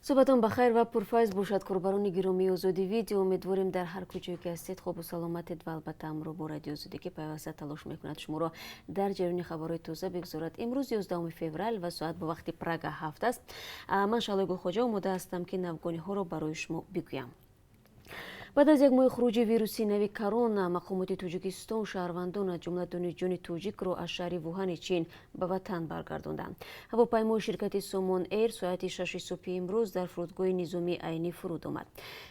صبحتان بخیر و پرفیض باشد قربانان گرامی آزادی. امیدواریم در هر کجایی که هستید خوب و سلامتید و البته امروز با رادیو آزادی که پیوسته تلاش میکند شما را در جریان خبرهای تازه بگذارد. امروز 11 فوریه و ساعت به وقت پراگ 7 است. من شالای گلخوجا آماده هستم که نوگانی ها را برای شما بگویم. بعد از یک ماه خروج ویروسی نوی کرونا، مقامات تاجیکستان شهروندان از جمله دانشجویان تاجیک را از شهر ووهان چین به وطن برگرداندند. هواپیمای شرکت سومون ایر ساعت 6 صبح امروز در فرودگاه نظامی عینی فرود آمد.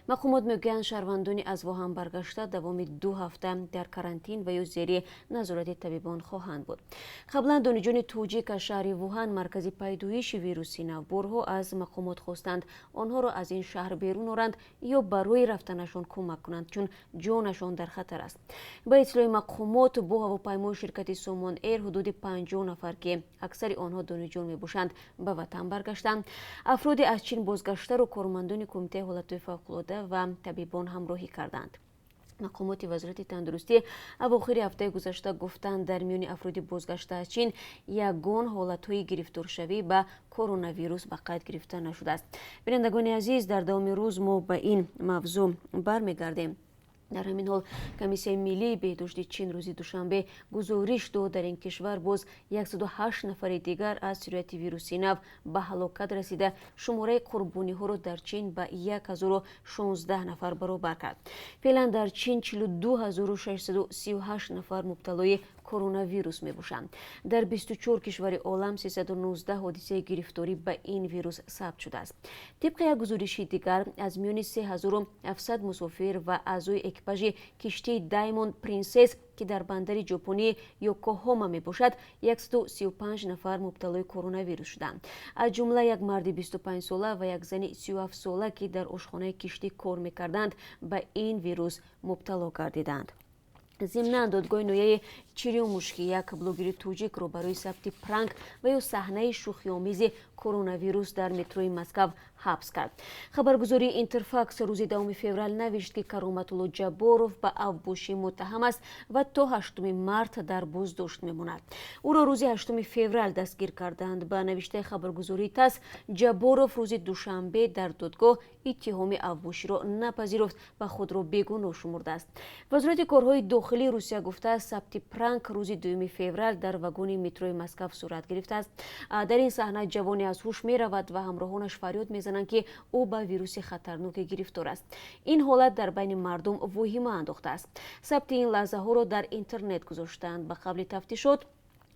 مقامات میگویند شهروندان از ووهان برگشته دوام 2 هفته در کرانتین و یا زیر نظارت طبیبان خواهند بود. قبلا دانشجویان تاجیک از شهر ووهان مرکز پیدایش ویروسی نو برها از مقامات خواستند آنها را از این شهر بیرون آورند یا برای رفتنشان کمک کنند چون جانشان در خطر است. با اطلاع مقامات با هواپیمای شرکت سومون ایر حدود 50 نفر که اکثر آنها دانشجویان میباشند به وطن برگشتند. افراد از چین بازگشته را کارمندان کمیته حالت فوق‌العاده و طبیبان همراهی کردند. مقامات وزارت تندرستی اواخر هفته گذشته گفتند در میان افراد بازگشته از چین یگان حالت‌های گرفتارشوی به کرونا ویروس به قید گرفته نشده است. بینندگان عزیز، در دوام روز ما به این موضوع برمیگردیم. در همین حال کمیسیون ملی بهداشت چین روز دوشنبه گزارش داد در این کشور باز 108 نفر دیگر از سیرت ویروسی نو به هلاکت رسیده شماره قربانی ها را در چین به 1016 نفر برابر کرد. فعلا در چین 42638 نفر مبتلای کرونا ویروس می باشند. در 24 کشور عالم 319 حادثه گرفتاری به این ویروس ثبت شده است. طبق یک گزارش دیگر از میان 3700 مسافر و اعضای اکیپاژ کشتی دایموند پرنسس که در بندر ژاپنی یوکوهاما می باشد 135 نفر مبتلای کرونا ویروس شدند. از جمله یک مرد 25 ساله و یک زن 37 ساله که در آشخانه کشتی کار می‌کردند به این ویروس مبتلا گردیدند. ضمن دادگاه نویه چریوموش که یک بلوگر توجیک رو برای ثبت پرانک و یا صحنه شوخی‌آمیز کرونا ویروس در متروی مسکو حبس کرد. خبرگزاری اینترفاکس روز 2 فوریه نوشت که کرامت‌الله جباروف به افباشی متهم است و تا 8 مارت در بازداشت میماند. او را روز 8 فوریه دستگیر کردند. به نوشته خبرگزاری تاس، جباروف روز دوشنبه در دادگاه اتهام افباشی را نپذیرفت و خود را بیگناه شمرده است. وزارت کارهای داخلی روسیه گفته است ثبت پرانک روز 2 فوریه در واگن متروی مسکو صورت گرفته است. در این صحنه جوانی از هوش می رود و همراهانش فریاد میزنند که او به ویروس خطرناک گرفتار است. این حالت در بین مردم واهمه انداخته است. ثبت این لحظه ها را در اینترنت گذاشتند. به قبل تفتیشات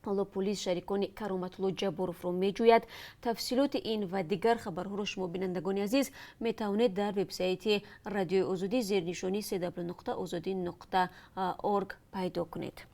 حالا پلیس شریکان کرامت‌الله جباروف را میجوید. تفصیلات این و دیگر خبرها را شما بینندگان عزیز میتوانید در وبسایت رادیو آزادی زیر نشانی www.azadi.org پیدا کنید.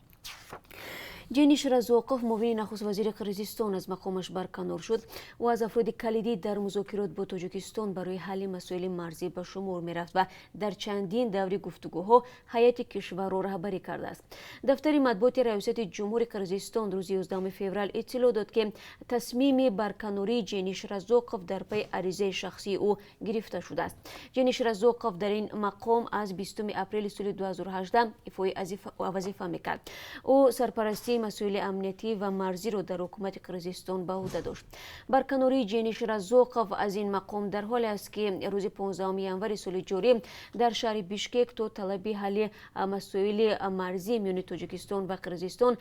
جنیش رزاقوف معاون نخست وزیر قرقیزستان از مقامش برکنار شد و از افراد کلیدی در مذاکرات با تاجیکستان برای حل مسائل مرزی به شمار میرفت و در چندین دور گفتگوها هیئت کشور را رهبری کرده است. دفتر مطبوعات ریاست جمهوری قرقیزستان روز 11 فوریه اطلاع داد که تصمیم برکناری جنیش رزاقوف در پی عریضه شخصی او گرفته شده است. جنیش رزاقوف در این مقام از 20 اپریل سال 2018 ایفای وظیفه میکرد. او سرپرستی مسئول امنیتی و مرزی را در حکومت قرقیزستان به عهده داشت. برکناری جنیش رزاقوف از این مقام در حالی است که روز 15 ژانویه سال جاری در شهر بیشکک تا طلب حل مسائل مرزی میان تاجیکستان و قرقیزستان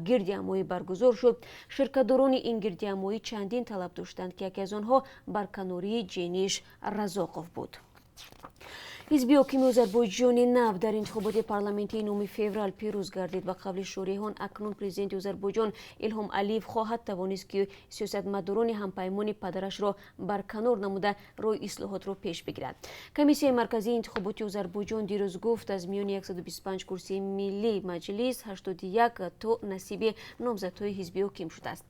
گردهمایی برگزار شد. شرکت‌داران این گردهمایی چندین طلب داشتند که یکی از آنها برکناری جنیش رزاقوف بود. حزب حاکم آذربایجان نو در انتخابات پارلمانی 9 فوریه پیروز گردید و قبل شوری‌ها اکنون پرزیدنت آذربایجان الهام علیف خواهد توانست که سیاستمداران همپیمان پدرش را برکنار نموده راه اصلاحات را پیش بگیرد. کمیسیون مرکزی انتخابات آذربایجان دیروز گفت از میان 125 کرسی ملی مجلس 81 تا نصیب نامزدهای حزب حاکم شده است.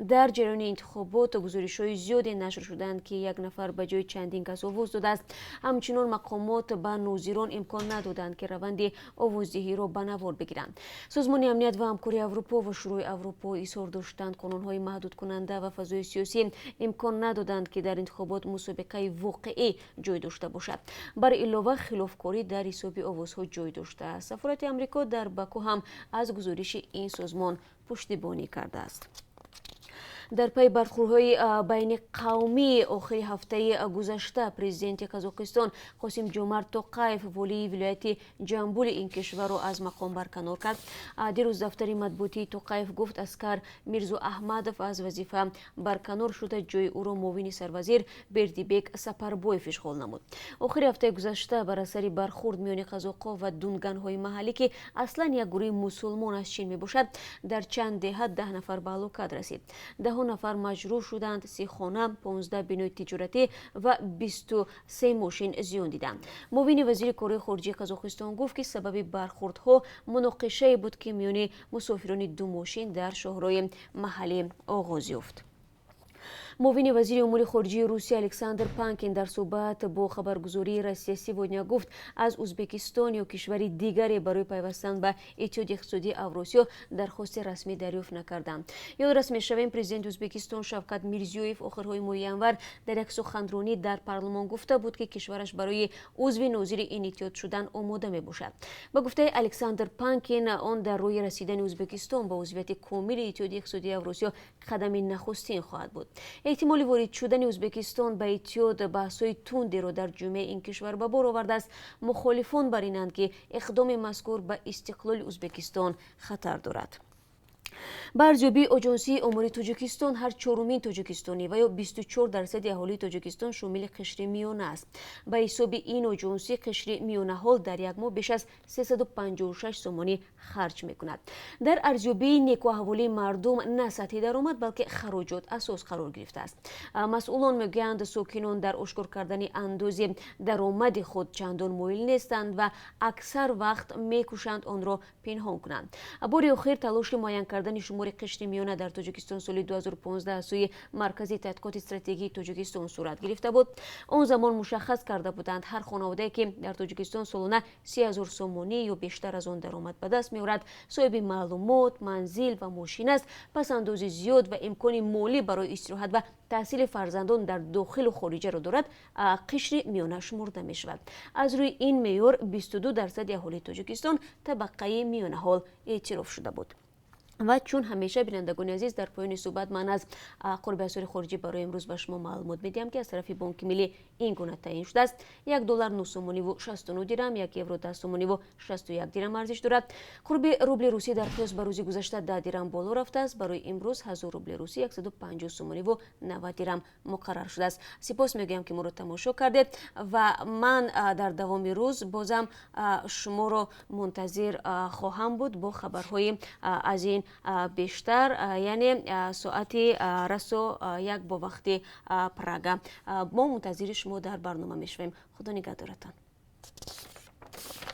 در جریان انتخابات گزارش‌های زیادی نشر شدند که یک نفر به جای چندین کس آواز داده است. همچنین مقامات به نوزیران امکان ندادند که روند آوازدهی را به نوار بگیرند. سازمان امنیت و همکاری اروپا و شورای اروپا اصرار داشتند قانون‌های محدود کننده و فضای سیاسی امکان ندادند که در انتخابات مسابقه واقعی جای داشته باشد. بر علاوه خلافکاری در حساب آوازها جای داشته است. سفارت آمریکا در باکو هم از گزارش این سازمان پشتیبانی کرده است. در پی برخوردهای بین قومی آخر هفته گذشته پرزیدنت قزاقستان قاسم جومرت توقایف ولی ولایت جنبول این کشور را از مقام برکنار کرد. دیروز دفتر مطبوعاتی توقایف گفت اسکر میرزا احمدов از وظیفه برکنار شده، جای او را معاون سروزیر بردیبک سپربویف اشغال نمود. آخر هفته گذشته بر اثر برخورد میان قزاق‌ها و دونگان‌های محلی که اصلا یک گروه مسلمان از چین میباشد در چند دهه 10 نفر به هلاکت رسید. 10 نفر مجروح شدند، 30 خانه، 15 بنای تجارتی و 23 ماشین زیان دیدند. معاون وزیر کره خارجه قزاقستان گفت که سبب برخوردها مناقشه بود که میان مسافران دو ماشین در شهرهای محلی آغاز یافت. معاون وزیر امور خارجه روسیه الکساندر پانکین در صحبت با خبرگزاری روسیه سیودنیا گفت از ازبکستان یا کشوری دیگری برای پیوستن به اتحادیه اقتصادی اوراسیا درخواست رسمی دریافت نکردند. یادرس میشویم پرزیدنت ازبکستان شوکت میرزیویف آخرهای ماه ینور در یک سخنرانی در پارلمان گفته بود که کشورش برای عضو ناظر این اتحاد شدن آماده میباشد. با گفته الکساندر پانکین آن در روی رسیدن ازبکستان به عضویت کامل اتحادیه اقتصادی اوراسیا قدم نخستین خواهد بود. احتمال وارد شدن ازبکستان به اتحاد بحث‌های تندی را در جامعه این کشور به بار آورده است. مخالفان بر اینند که اقدام مذکور به استقلال ازبکستان خطر دارد. به ارزیابی آژانسی آمار تاجیکستان هر چهارمین تاجیکستانی و یا 24% اهالی تاجیکستان شامل قشر میانه است. به حساب این آژانسی قشر میانه حال در یک ماه بیش از 356 سومانی خرج میکند. در ارزیابی نیک و احوال مردم نه سطح درآمد بلکه خراجات اساس قرار گرفته است. مسئولان میگویند ساکنان در اشکار کردن اندازه درآمد خود چندان مایل نیستند و اکثر وقت میکوشند آن را پنهان کنند. بار آخر تلاش معین کردن شمار قشر میانه در تاجیکستان سال 2015 از سوی مرکز تحقیقات استراتژی تاجیکستان صورت گرفته بود. آن زمان مشخص کرده بودند هر خانواده که در تاجیکستان سالانه 30,000 سومانی یا بیشتر از آن درآمد به دست میآورد صاحب معلومات، منزل و ماشین است. پس اندازه زیاد و امکان مالی برای استراحت و تحصیل فرزندان در داخل و خارجه را دارد، قشر میانه شمرده می شود. از روی این معیار 22% اهالی تاجیکستان طبقه میانه حال اعتراف شده بود. و چون همیشه بینندگان عزیز در پایان صحبت من از قرب اسعار خارجی برای امروز به شما معلومات میدیم که از طرف بانک ملی این گونه تعیین شده است. $1 9 سومانی و 69 درم، 1 یورو 10 سومانی و 61 درم ارزش دارد. قرب روبل روسی در قیاس به روز گذشته 10 درم بالا رفته است. برای امروز 1000 روبل روسی 150 سومانی و 90 درم مقرر شده است. سپاس میگویم که ما را تماشا کردید و من در دوام روز بازم شما را منتظر خواهم بود با خبرهای از این بیشتر، یعنی ساعتی رسو یک با وقت پراگا. ما منتظر شما در برنامه میشویم. خدا نگهدارتان.